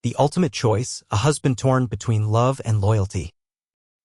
the ultimate choice, a husband torn between love and loyalty.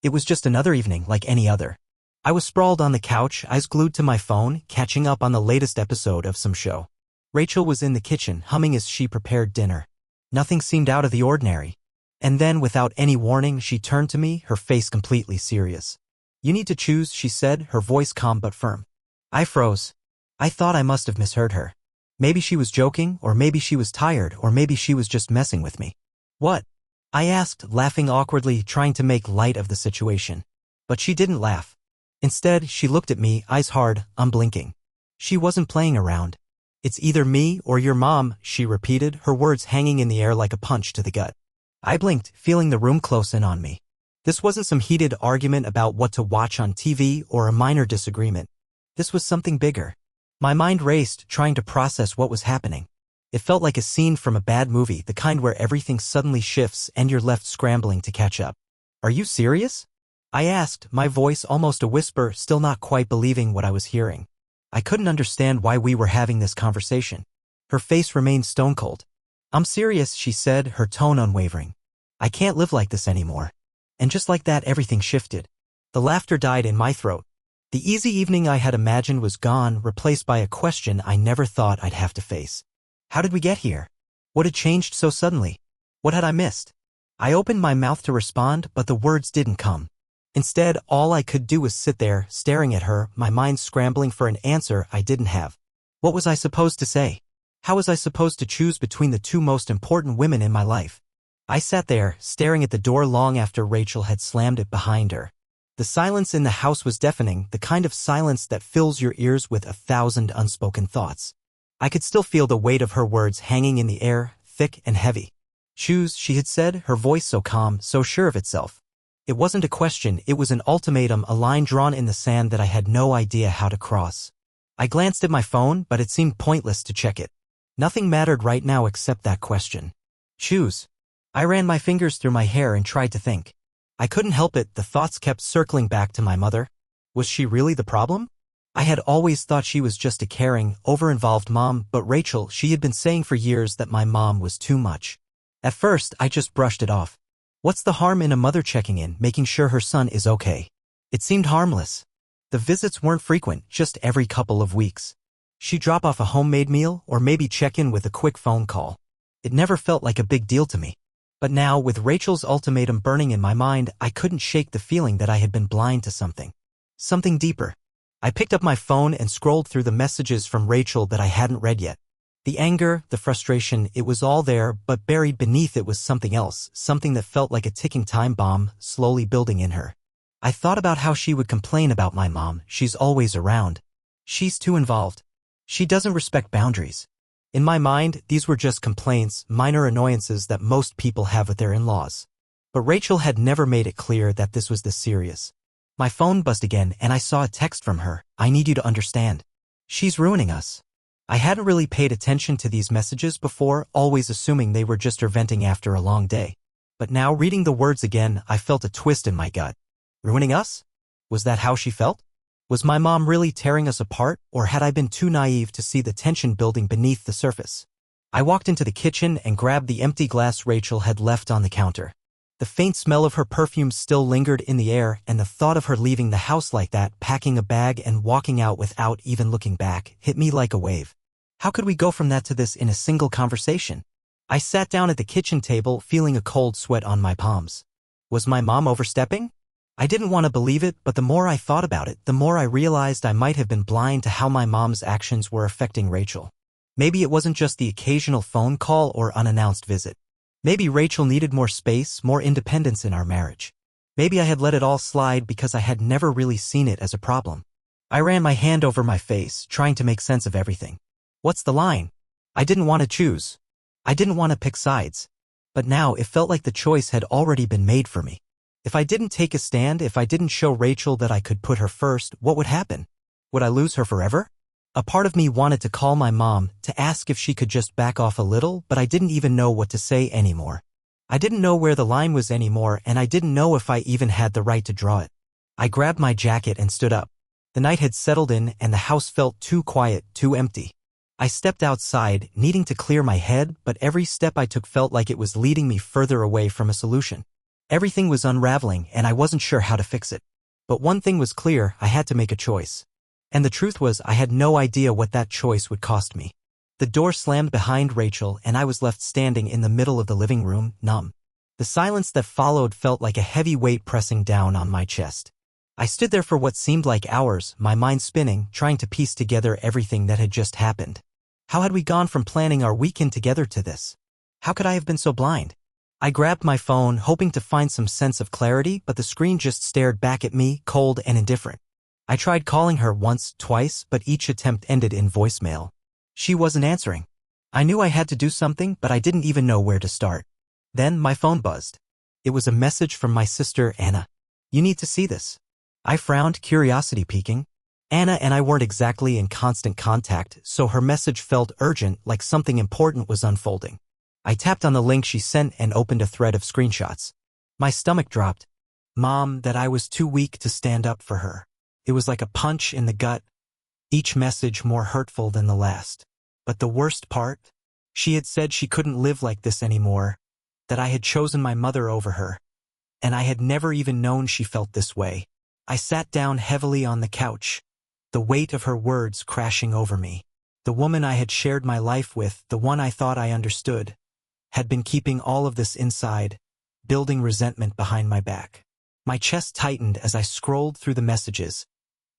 It was just another evening like any other. I was sprawled on the couch, eyes glued to my phone, catching up on the latest episode of some show. Rachel was in the kitchen, humming as she prepared dinner. Nothing seemed out of the ordinary. And then, without any warning, she turned to me, her face completely serious. "You need to choose," she said, her voice calm but firm. I froze. I thought I must have misheard her. Maybe she was joking, or maybe she was tired, or maybe she was just messing with me. "What?" I asked, laughing awkwardly, trying to make light of the situation. But she didn't laugh. Instead, she looked at me, eyes hard, unblinking. She wasn't playing around. "It's either me or your mom," she repeated, her words hanging in the air like a punch to the gut. I blinked, feeling the room close in on me. This wasn't some heated argument about what to watch on TV or a minor disagreement. This was something bigger. My mind raced, trying to process what was happening. It felt like a scene from a bad movie, the kind where everything suddenly shifts and you're left scrambling to catch up. "Are you serious?" I asked, my voice almost a whisper, still not quite believing what I was hearing. I couldn't understand why we were having this conversation. Her face remained stone cold. "I'm serious," she said, her tone unwavering. "I can't live like this anymore." And just like that, everything shifted. The laughter died in my throat. The easy evening I had imagined was gone, replaced by a question I never thought I'd have to face. How did we get here? What had changed so suddenly? What had I missed? I opened my mouth to respond, but the words didn't come. Instead, all I could do was sit there, staring at her, my mind scrambling for an answer I didn't have. What was I supposed to say? How was I supposed to choose between the two most important women in my life? I sat there, staring at the door long after Rachel had slammed it behind her. The silence in the house was deafening, the kind of silence that fills your ears with 1,000 unspoken thoughts. I could still feel the weight of her words hanging in the air, thick and heavy. "Choose," she had said, her voice so calm, so sure of itself. It wasn't a question, it was an ultimatum, a line drawn in the sand that I had no idea how to cross. I glanced at my phone, but it seemed pointless to check it. Nothing mattered right now except that question. Choose. I ran my fingers through my hair and tried to think. I couldn't help it, the thoughts kept circling back to my mother. Was she really the problem? I had always thought she was just a caring, over-involved mom, but Rachel, she had been saying for years that my mom was too much. At first, I just brushed it off. What's the harm in a mother checking in, making sure her son is okay? It seemed harmless. The visits weren't frequent, just every couple of weeks. She'd drop off a homemade meal, or maybe check in with a quick phone call. It never felt like a big deal to me. But now, with Rachel's ultimatum burning in my mind, I couldn't shake the feeling that I had been blind to something. Something deeper. I picked up my phone and scrolled through the messages from Rachel that I hadn't read yet. The anger, the frustration, it was all there, but buried beneath it was something else, something that felt like a ticking time bomb, slowly building in her. I thought about how she would complain about my mom. She's always around. She's too involved. She doesn't respect boundaries. In my mind, these were just complaints, minor annoyances that most people have with their in-laws. But Rachel had never made it clear that this was this serious. My phone buzzed again and I saw a text from her. "I need you to understand. She's ruining us." I hadn't really paid attention to these messages before, always assuming they were just her venting after a long day. But now, reading the words again, I felt a twist in my gut. Ruining us? Was that how she felt? Was my mom really tearing us apart, or had I been too naive to see the tension building beneath the surface? I walked into the kitchen and grabbed the empty glass Rachel had left on the counter. The faint smell of her perfume still lingered in the air, and the thought of her leaving the house like that, packing a bag and walking out without even looking back, hit me like a wave. How could we go from that to this in a single conversation? I sat down at the kitchen table, feeling a cold sweat on my palms. Was my mom overstepping? I didn't want to believe it, but the more I thought about it, the more I realized I might have been blind to how my mom's actions were affecting Rachel. Maybe it wasn't just the occasional phone call or unannounced visit. Maybe Rachel needed more space, more independence in our marriage. Maybe I had let it all slide because I had never really seen it as a problem. I ran my hand over my face, trying to make sense of everything. What's the line? I didn't want to choose. I didn't want to pick sides. But now it felt like the choice had already been made for me. If I didn't take a stand, if I didn't show Rachel that I could put her first, what would happen? Would I lose her forever? A part of me wanted to call my mom, to ask if she could just back off a little, but I didn't even know what to say anymore. I didn't know where the line was anymore, and I didn't know if I even had the right to draw it. I grabbed my jacket and stood up. The night had settled in, and the house felt too quiet, too empty. I stepped outside, needing to clear my head, but every step I took felt like it was leading me further away from a solution. Everything was unraveling, and I wasn't sure how to fix it. But one thing was clear: I had to make a choice. And the truth was, I had no idea what that choice would cost me. The door slammed behind Rachel, and I was left standing in the middle of the living room, numb. The silence that followed felt like a heavy weight pressing down on my chest. I stood there for what seemed like hours, my mind spinning, trying to piece together everything that had just happened. How had we gone from planning our weekend together to this? How could I have been so blind? I grabbed my phone, hoping to find some sense of clarity, but the screen just stared back at me, cold and indifferent. I tried calling her once, twice, but each attempt ended in voicemail. She wasn't answering. I knew I had to do something, but I didn't even know where to start. Then my phone buzzed. It was a message from my sister, Anna. "You need to see this." I frowned, curiosity peaking. Anna and I weren't exactly in constant contact, so her message felt urgent, like something important was unfolding. I tapped on the link she sent and opened a thread of screenshots. My stomach dropped. Mom, that I was too weak to stand up for her. It was like a punch in the gut, each message more hurtful than the last. But the worst part? She had said she couldn't live like this anymore, that I had chosen my mother over her, and I had never even known she felt this way. I sat down heavily on the couch, the weight of her words crashing over me. The woman I had shared my life with, the one I thought I understood, had been keeping all of this inside, building resentment behind my back. My chest tightened as I scrolled through the messages,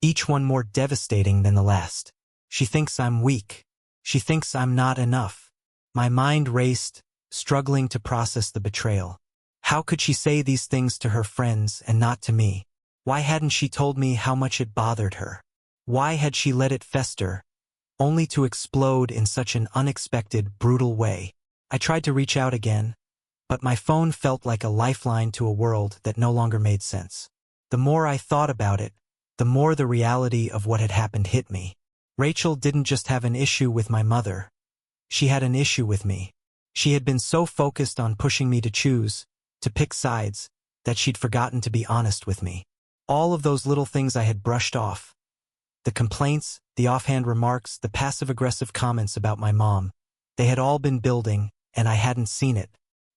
each one more devastating than the last. She thinks I'm weak. She thinks I'm not enough. My mind raced, struggling to process the betrayal. How could she say these things to her friends and not to me? Why hadn't she told me how much it bothered her? Why had she let it fester, only to explode in such an unexpected, brutal way? I tried to reach out again, but my phone felt like a lifeline to a world that no longer made sense. The more I thought about it, the more the reality of what had happened hit me. Rachel didn't just have an issue with my mother. She had an issue with me. She had been so focused on pushing me to choose, to pick sides, that she'd forgotten to be honest with me. All of those little things I had brushed off. The complaints, the offhand remarks, the passive-aggressive comments about my mom. They had all been building, and I hadn't seen it.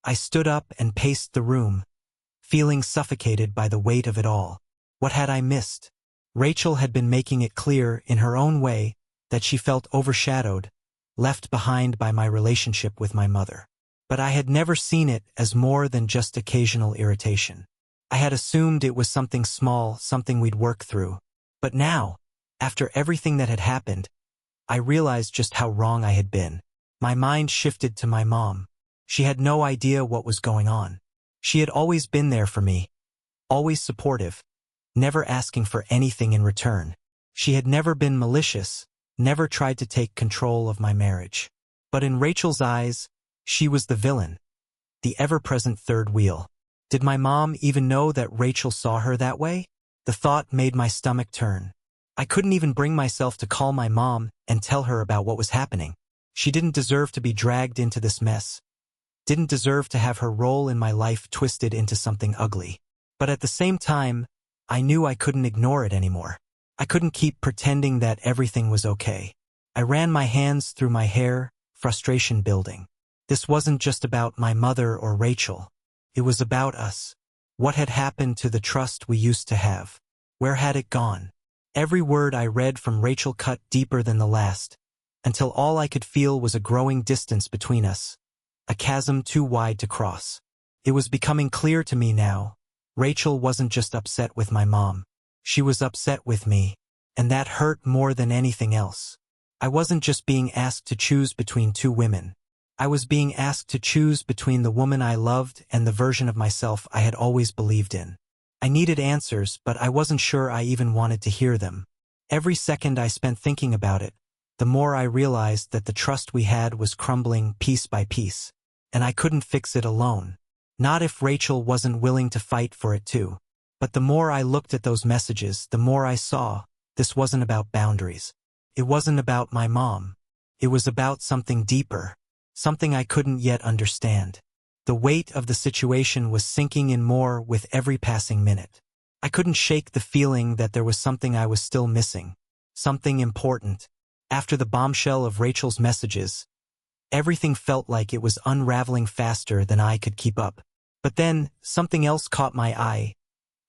I stood up and paced the room, feeling suffocated by the weight of it all. What had I missed? Rachel had been making it clear, in her own way, that she felt overshadowed, left behind by my relationship with my mother. But I had never seen it as more than just occasional irritation. I had assumed it was something small, something we'd work through. But now, after everything that had happened, I realized just how wrong I had been. My mind shifted to my mom. She had no idea what was going on. She had always been there for me, always supportive, never asking for anything in return. She had never been malicious, never tried to take control of my marriage. But in Rachel's eyes, she was the villain, the ever-present third wheel. Did my mom even know that Rachel saw her that way? The thought made my stomach turn. I couldn't even bring myself to call my mom and tell her about what was happening. She didn't deserve to be dragged into this mess, didn't deserve to have her role in my life twisted into something ugly. But at the same time, I knew I couldn't ignore it anymore. I couldn't keep pretending that everything was okay. I ran my hands through my hair, frustration building. This wasn't just about my mother or Rachel. It was about us. What had happened to the trust we used to have? Where had it gone? Every word I read from Rachel cut deeper than the last, until all I could feel was a growing distance between us, a chasm too wide to cross. It was becoming clear to me now. Rachel wasn't just upset with my mom. She was upset with me, and that hurt more than anything else. I wasn't just being asked to choose between two women. I was being asked to choose between the woman I loved and the version of myself I had always believed in. I needed answers, but I wasn't sure I even wanted to hear them. Every second I spent thinking about it, the more I realized that the trust we had was crumbling piece by piece, and I couldn't fix it alone. Not if Rachel wasn't willing to fight for it too. But the more I looked at those messages, the more I saw this wasn't about boundaries. It wasn't about my mom. It was about something deeper, something I couldn't yet understand. The weight of the situation was sinking in more with every passing minute. I couldn't shake the feeling that there was something I was still missing, something important, After the bombshell of Rachel's messages, everything felt like it was unraveling faster than I could keep up. But then, something else caught my eye.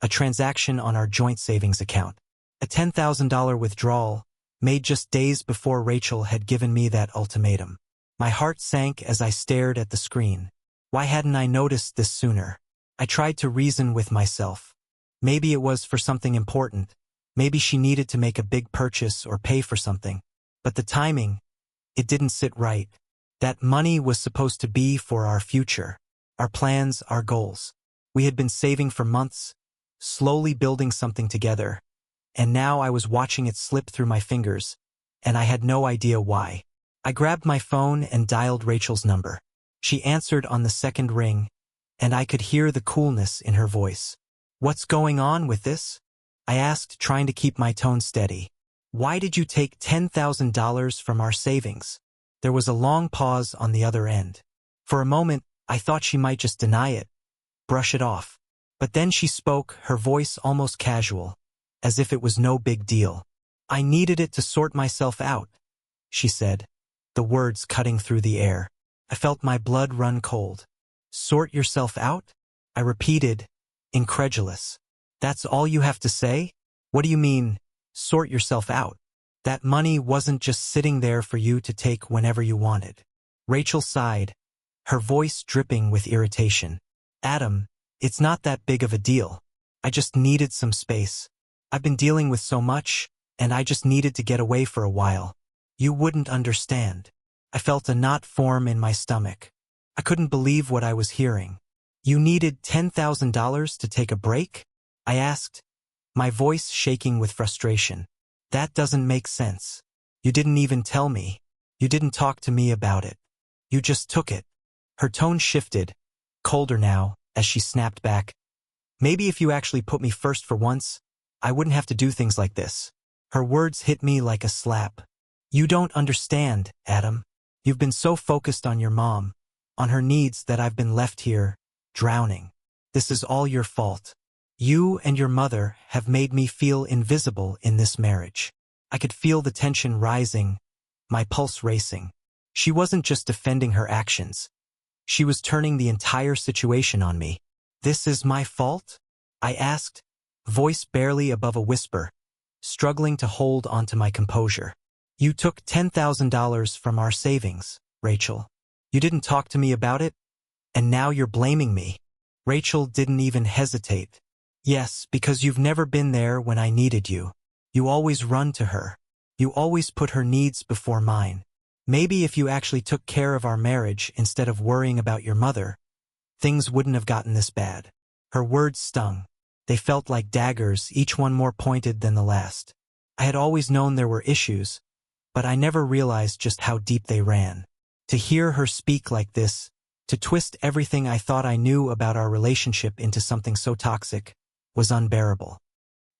A transaction on our joint savings account. A $10,000 withdrawal, made just days before Rachel had given me that ultimatum. My heart sank as I stared at the screen. Why hadn't I noticed this sooner? I tried to reason with myself. Maybe it was for something important. Maybe she needed to make a big purchase or pay for something. But the timing, it didn't sit right. That money was supposed to be for our future, our plans, our goals. We had been saving for months, slowly building something together, and now I was watching it slip through my fingers, and I had no idea why. I grabbed my phone and dialed Rachel's number. She answered on the second ring, and I could hear the coolness in her voice. "What's going on with this?" I asked, trying to keep my tone steady. "Why did you take $10,000 from our savings?" There was a long pause on the other end. For a moment, I thought she might just deny it, brush it off. But then she spoke, her voice almost casual, as if it was no big deal. "I needed it to sort myself out," she said, the words cutting through the air. I felt my blood run cold. "Sort yourself out?" I repeated, incredulous. "That's all you have to say? What do you mean, sort yourself out? That money wasn't just sitting there for you to take whenever you wanted." Rachel sighed, her voice dripping with irritation. "Adam, it's not that big of a deal. I just needed some space. I've been dealing with so much, and I just needed to get away for a while. You wouldn't understand." I felt a knot form in my stomach. I couldn't believe what I was hearing. "You needed $10,000 to take a break?" I asked, my voice shaking with frustration. "That doesn't make sense. You didn't even tell me. You didn't talk to me about it. You just took it." Her tone shifted, colder now, as she snapped back. "Maybe if you actually put me first for once, I wouldn't have to do things like this." Her words hit me like a slap. "You don't understand, Adam. You've been so focused on your mom, on her needs, that I've been left here, drowning. This is all your fault. You and your mother have made me feel invisible in this marriage." I could feel the tension rising, my pulse racing. She wasn't just defending her actions. She was turning the entire situation on me. "This is my fault?" I asked, voice barely above a whisper, struggling to hold onto my composure. "You took $10,000 from our savings, Rachel. You didn't talk to me about it, and now you're blaming me." Rachel didn't even hesitate. "Yes, because you've never been there when I needed you. You always run to her. You always put her needs before mine. Maybe if you actually took care of our marriage instead of worrying about your mother, things wouldn't have gotten this bad." Her words stung. They felt like daggers, each one more pointed than the last. I had always known there were issues, but I never realized just how deep they ran. To hear her speak like this, to twist everything I thought I knew about our relationship into something so toxic, was unbearable.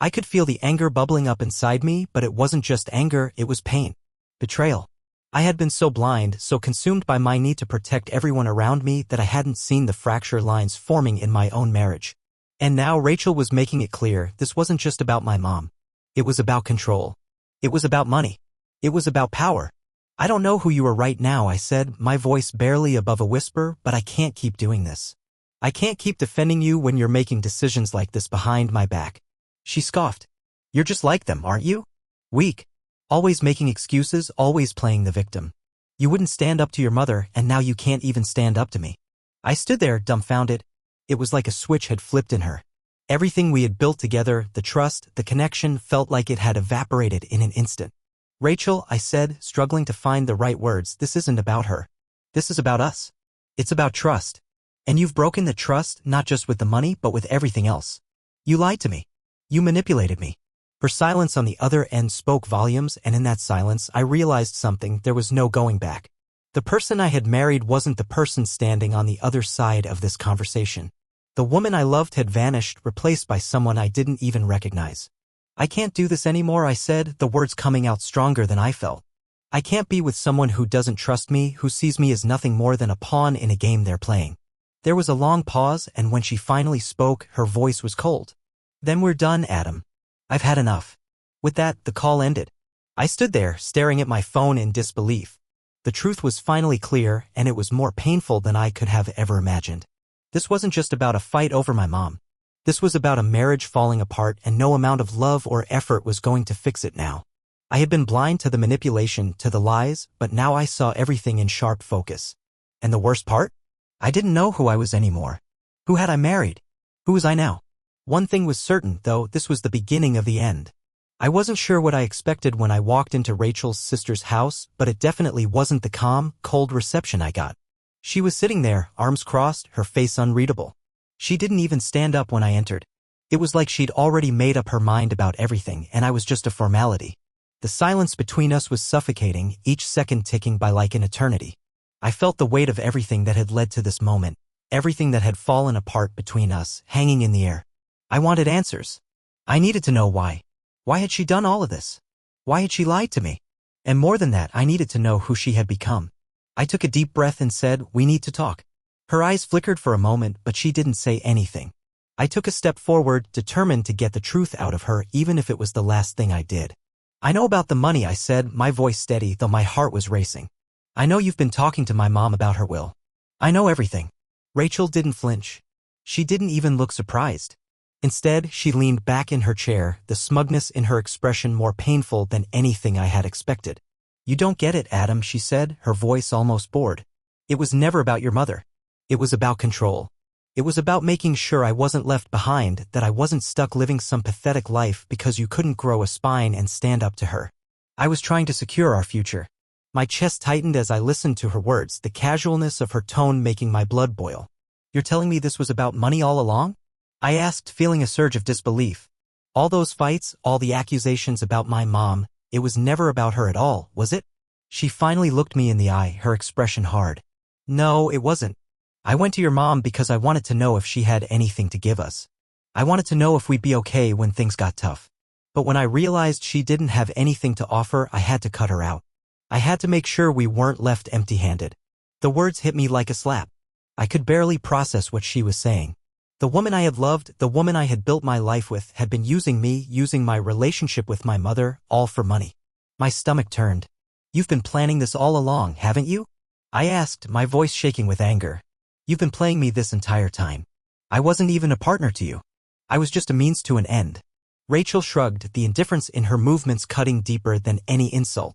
I could feel the anger bubbling up inside me, but it wasn't just anger, it was pain. Betrayal. I had been so blind, so consumed by my need to protect everyone around me, that I hadn't seen the fracture lines forming in my own marriage. And now Rachel was making it clear this wasn't just about my mom. It was about control. It was about money. It was about power. "I don't know who you are right now," I said, my voice barely above a whisper, "but I can't keep doing this. I can't keep defending you when you're making decisions like this behind my back." She scoffed. "You're just like them, aren't you? Weak. Always making excuses, always playing the victim. You wouldn't stand up to your mother, and now you can't even stand up to me." I stood there, dumbfounded. It was like a switch had flipped in her. Everything we had built together, the trust, the connection, felt like it had evaporated in an instant. "Rachel," I said, struggling to find the right words, "this isn't about her. This is about us. It's about trust. And you've broken the trust, not just with the money, but with everything else. You lied to me. You manipulated me." Her silence on the other end spoke volumes, and in that silence I realized something. There was no going back. The person I had married wasn't the person standing on the other side of this conversation. The woman I loved had vanished, replaced by someone I didn't even recognize. "I can't do this anymore," I said, the words coming out stronger than I felt. "I can't be with someone who doesn't trust me, who sees me as nothing more than a pawn in a game they're playing." There was a long pause, and when she finally spoke, her voice was cold. "Then we're done, Adam. I've had enough." With that, the call ended. I stood there, staring at my phone in disbelief. The truth was finally clear, and it was more painful than I could have ever imagined. This wasn't just about a fight over my mom. This was about a marriage falling apart, and no amount of love or effort was going to fix it now. I had been blind to the manipulation, to the lies, but now I saw everything in sharp focus. And the worst part? I didn't know who I was anymore. Who had I married? Who was I now? One thing was certain, though, this was the beginning of the end. I wasn't sure what I expected when I walked into Rachel's sister's house, but it definitely wasn't the calm, cold reception I got. She was sitting there, arms crossed, her face unreadable. She didn't even stand up when I entered. It was like she'd already made up her mind about everything, and I was just a formality. The silence between us was suffocating, each second ticking by like an eternity. I felt the weight of everything that had led to this moment, everything that had fallen apart between us, hanging in the air. I wanted answers. I needed to know why. Why had she done all of this? Why had she lied to me? And more than that, I needed to know who she had become. I took a deep breath and said, "We need to talk." Her eyes flickered for a moment, but she didn't say anything. I took a step forward, determined to get the truth out of her, even if it was the last thing I did. "I know about the money," I said, my voice steady, though my heart was racing. "I know you've been talking to my mom about her will. I know everything." Rachel didn't flinch. She didn't even look surprised. Instead, she leaned back in her chair, the smugness in her expression more painful than anything I had expected. "You don't get it, Adam," she said, her voice almost bored. "It was never about your mother. It was about control. It was about making sure I wasn't left behind, that I wasn't stuck living some pathetic life because you couldn't grow a spine and stand up to her. I was trying to secure our future." My chest tightened as I listened to her words, the casualness of her tone making my blood boil. "You're telling me this was about money all along?" I asked, feeling a surge of disbelief. "All those fights, all the accusations about my mom, it was never about her at all, was it?" She finally looked me in the eye, her expression hard. "No, it wasn't. I went to your mom because I wanted to know if she had anything to give us. I wanted to know if we'd be okay when things got tough. But when I realized she didn't have anything to offer, I had to cut her out. I had to make sure we weren't left empty-handed." The words hit me like a slap. I could barely process what she was saying. The woman I had loved, the woman I had built my life with, had been using me, using my relationship with my mother, all for money. My stomach turned. "You've been planning this all along, haven't you?" I asked, my voice shaking with anger. "You've been playing me this entire time. I wasn't even a partner to you. I was just a means to an end." Rachel shrugged, the indifference in her movements cutting deeper than any insult.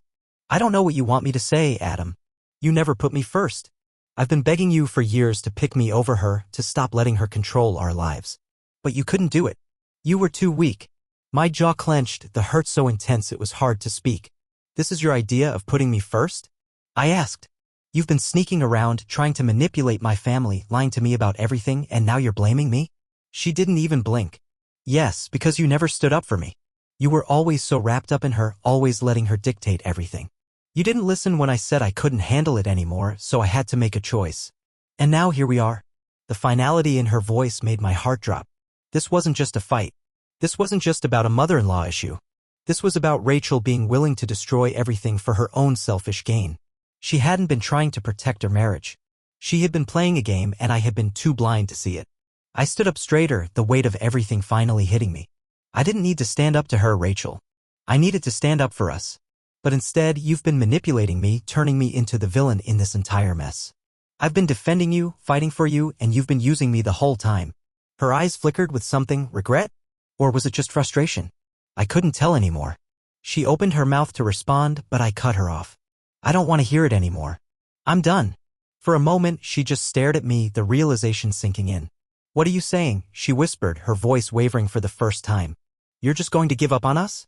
"I don't know what you want me to say, Adam. You never put me first. I've been begging you for years to pick me over her, to stop letting her control our lives. But you couldn't do it. You were too weak." My jaw clenched, the hurt so intense it was hard to speak. "This is your idea of putting me first?" I asked. "You've been sneaking around, trying to manipulate my family, lying to me about everything, and now you're blaming me?" She didn't even blink. "Yes, because you never stood up for me. You were always so wrapped up in her, always letting her dictate everything. You didn't listen when I said I couldn't handle it anymore, so I had to make a choice. And now here we are." The finality in her voice made my heart drop. This wasn't just a fight. This wasn't just about a mother-in-law issue. This was about Rachel being willing to destroy everything for her own selfish gain. She hadn't been trying to protect her marriage. She had been playing a game, and I had been too blind to see it. I stood up straighter, the weight of everything finally hitting me. I didn't need to stand up to her, Rachel. I needed to stand up for us. But instead, you've been manipulating me, turning me into the villain in this entire mess. I've been defending you, fighting for you, and you've been using me the whole time." Her eyes flickered with something, regret? Or was it just frustration? I couldn't tell anymore. She opened her mouth to respond, but I cut her off. "I don't want to hear it anymore. I'm done." For a moment, she just stared at me, the realization sinking in. "What are you saying?" she whispered, her voice wavering for the first time. "You're just going to give up on us?"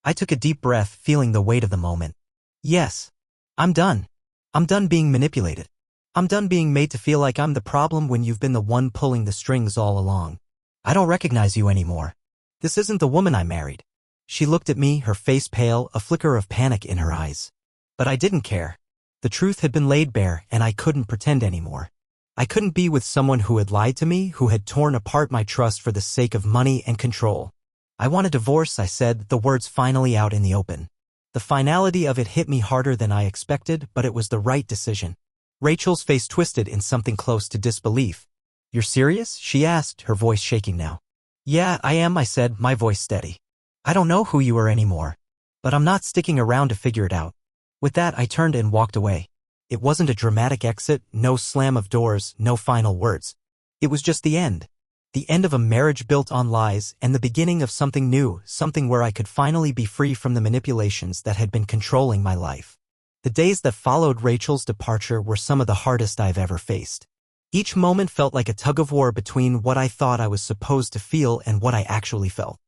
I took a deep breath, feeling the weight of the moment. "Yes. I'm done. I'm done being manipulated. I'm done being made to feel like I'm the problem when you've been the one pulling the strings all along. I don't recognize you anymore. This isn't the woman I married." She looked at me, her face pale, a flicker of panic in her eyes. But I didn't care. The truth had been laid bare, and I couldn't pretend anymore. I couldn't be with someone who had lied to me, who had torn apart my trust for the sake of money and control. "I want a divorce," I said, the words finally out in the open. The finality of it hit me harder than I expected, but it was the right decision. Rachel's face twisted in something close to disbelief. "You're serious?" she asked, her voice shaking now. "Yeah, I am," I said, my voice steady. "I don't know who you are anymore. But I'm not sticking around to figure it out. With that, I turned and walked away. It wasn't a dramatic exit, no slam of doors, no final words. It was just the end. The end of a marriage built on lies and the beginning of something new, something where I could finally be free from the manipulations that had been controlling my life. The days that followed Rachel's departure were some of the hardest I've ever faced. Each moment felt like a tug-of-war between what I thought I was supposed to feel and what I actually felt.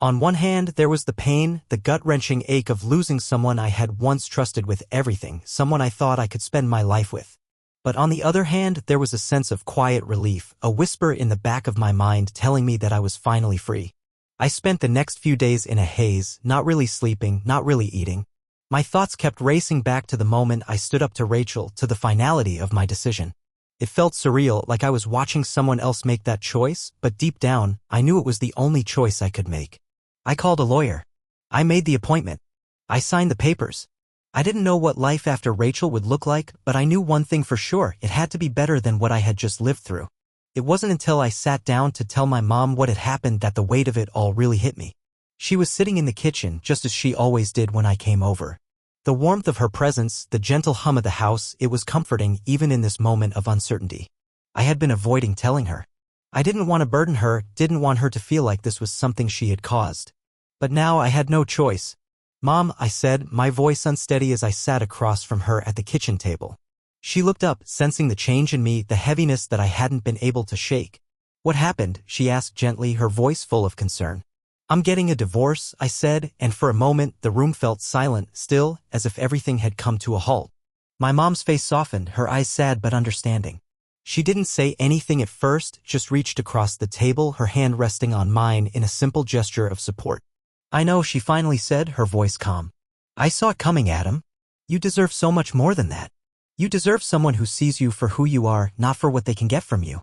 On one hand, there was the pain, the gut-wrenching ache of losing someone I had once trusted with everything, someone I thought I could spend my life with. But on the other hand, there was a sense of quiet relief, a whisper in the back of my mind telling me that I was finally free. I spent the next few days in a haze, not really sleeping, not really eating. My thoughts kept racing back to the moment I stood up to Rachel, to the finality of my decision. It felt surreal, like I was watching someone else make that choice, but deep down, I knew it was the only choice I could make. I called a lawyer. I made the appointment. I signed the papers. I didn't know what life after Rachel would look like, but I knew one thing for sure, it had to be better than what I had just lived through. It wasn't until I sat down to tell my mom what had happened that the weight of it all really hit me. She was sitting in the kitchen just as she always did when I came over. The warmth of her presence, the gentle hum of the house, it was comforting even in this moment of uncertainty. I had been avoiding telling her. I didn't want to burden her, didn't want her to feel like this was something she had caused. But now I had no choice. "Mom," I said, my voice unsteady as I sat across from her at the kitchen table. She looked up, sensing the change in me, the heaviness that I hadn't been able to shake. "What happened?" she asked gently, her voice full of concern. "I'm getting a divorce," I said, and for a moment the room felt silent, still, as if everything had come to a halt. My mom's face softened, her eyes sad but understanding. She didn't say anything at first, just reached across the table, her hand resting on mine in a simple gesture of support. "I know," she finally said, her voice calm. "I saw it coming, Adam. You deserve so much more than that. You deserve someone who sees you for who you are, not for what they can get from you."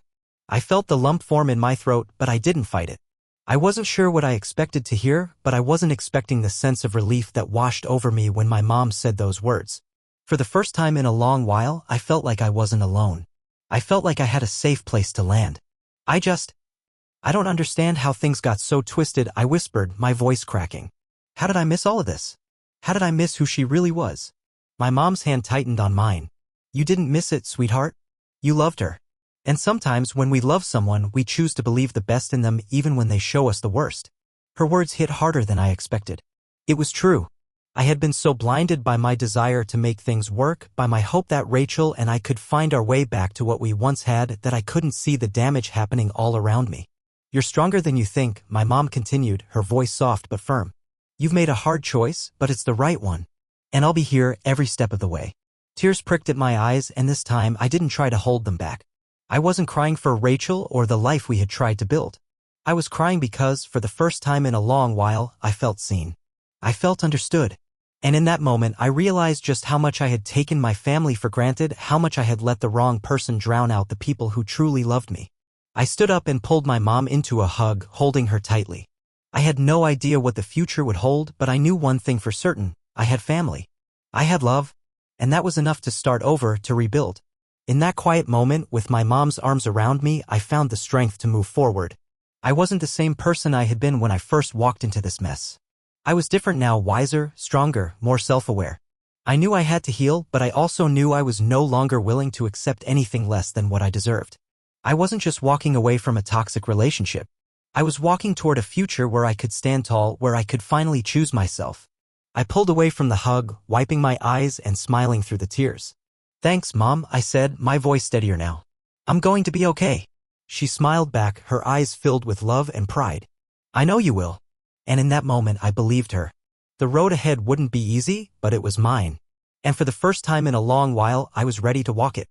I felt the lump form in my throat, but I didn't fight it. I wasn't sure what I expected to hear, but I wasn't expecting the sense of relief that washed over me when my mom said those words. For the first time in a long while, I felt like I wasn't alone. I felt like I had a safe place to land. I don't understand how things got so twisted," I whispered, my voice cracking. "How did I miss all of this? How did I miss who she really was?" My mom's hand tightened on mine. "You didn't miss it, sweetheart. You loved her. And sometimes when we love someone, we choose to believe the best in them even when they show us the worst." Her words hit harder than I expected. It was true. I had been so blinded by my desire to make things work, by my hope that Rachel and I could find our way back to what we once had, that I couldn't see the damage happening all around me. "You're stronger than you think," my mom continued, her voice soft but firm. "You've made a hard choice, but it's the right one. And I'll be here every step of the way." Tears pricked at my eyes, and this time I didn't try to hold them back. I wasn't crying for Rachel or the life we had tried to build. I was crying because, for the first time in a long while, I felt seen. I felt understood. And in that moment, I realized just how much I had taken my family for granted, how much I had let the wrong person drown out the people who truly loved me. I stood up and pulled my mom into a hug, holding her tightly. I had no idea what the future would hold, but I knew one thing for certain: I had family. I had love. And that was enough to start over, to rebuild. In that quiet moment, with my mom's arms around me, I found the strength to move forward. I wasn't the same person I had been when I first walked into this mess. I was different now, wiser, stronger, more self-aware. I knew I had to heal, but I also knew I was no longer willing to accept anything less than what I deserved. I wasn't just walking away from a toxic relationship. I was walking toward a future where I could stand tall, where I could finally choose myself. I pulled away from the hug, wiping my eyes and smiling through the tears. "Thanks, Mom," I said, my voice steadier now. "I'm going to be okay." She smiled back, her eyes filled with love and pride. "I know you will." And in that moment, I believed her. The road ahead wouldn't be easy, but it was mine. And for the first time in a long while, I was ready to walk it.